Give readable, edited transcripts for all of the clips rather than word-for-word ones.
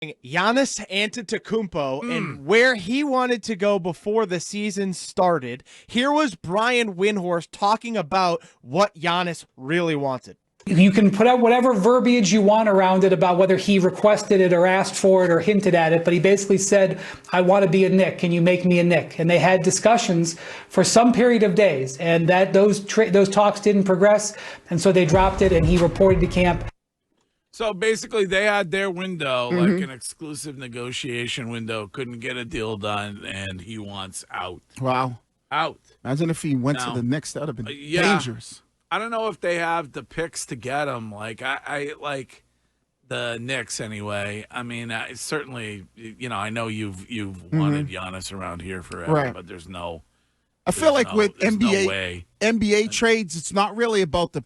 Giannis Antetokounmpo and where he wanted to go before the season started. Here was Brian Windhorst talking about what Giannis really wanted. You can put out whatever verbiage you want around it about whether he requested it or asked for it or hinted at it, but he basically said, I want to be a Knick. Can you make me a Knick? And they had discussions for some period of days, and that those talks didn't progress, and so they dropped it, and he reported to camp. So basically, they had their window, like an exclusive negotiation window, couldn't get a deal done, and he wants out. Wow. Out. Imagine if he went to the Knicks. That would have been dangerous. I don't know if they have the picks to get him. Like, I like the Knicks anyway. I mean, certainly, I know you've wanted Giannis around here forever, but there's no. I feel like with NBA NBA trades, it's not really about the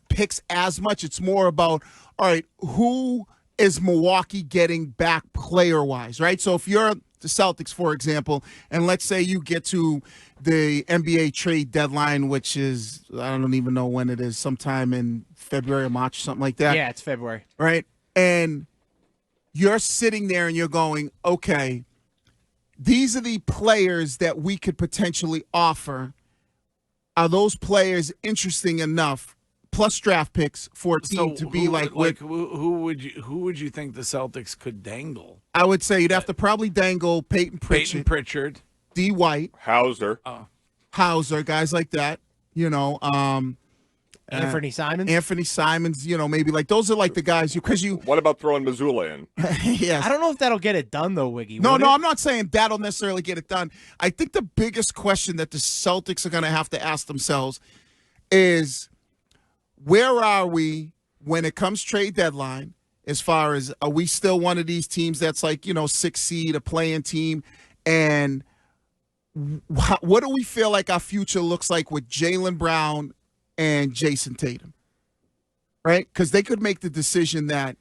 picks as much. It's more about, all right, who is Milwaukee getting back player wise, right? So if you're the Celtics, for example, and let's say you get to the NBA trade deadline, which is, I don't even know when it is, sometime in February or March, something like that. Yeah, it's February. Right? And you're sitting there and you're going, okay, these are the players that we could potentially offer. Are those players interesting enough, plus draft picks, for a team to be like who would you think the Celtics could dangle? I would say you'd have to probably dangle Peyton Pritchard, DWhite, Hauser, guys like that. Anthony Simons. Maybe like those are like the guys What about throwing Mazzulla in? Yes. I don't know if that'll get it done though, Wiggy. No, I'm not saying that'll necessarily get it done. I think the biggest question that the Celtics are going to have to ask themselves is, where are we when it comes trade deadline? As far as, are we still one of these teams that's like, 6 seed, a playing team? And what do we feel like our future looks like with Jaylen Brown and Jason Tatum? Right? Because they could make the decision that,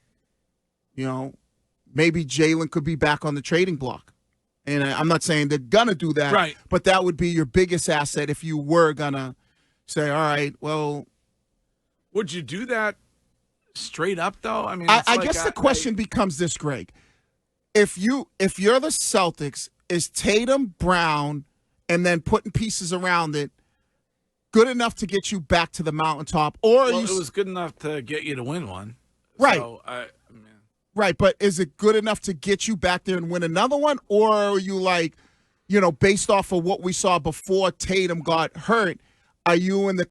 maybe Jaylen could be back on the trading block. And I'm not saying they're going to do that, right, but that would be your biggest asset if you were going to say, all right, well. Would you do that straight up, though? I mean, I guess the question becomes this, Greg. If you're the Celtics, is Tatum, Brown, and then putting pieces around it good enough to get you back to the mountaintop? Or it was good enough to get you to win one. Right. So, right, but is it good enough to get you back there and win another one? Or are you like, based off of what we saw before Tatum got hurt, are you in the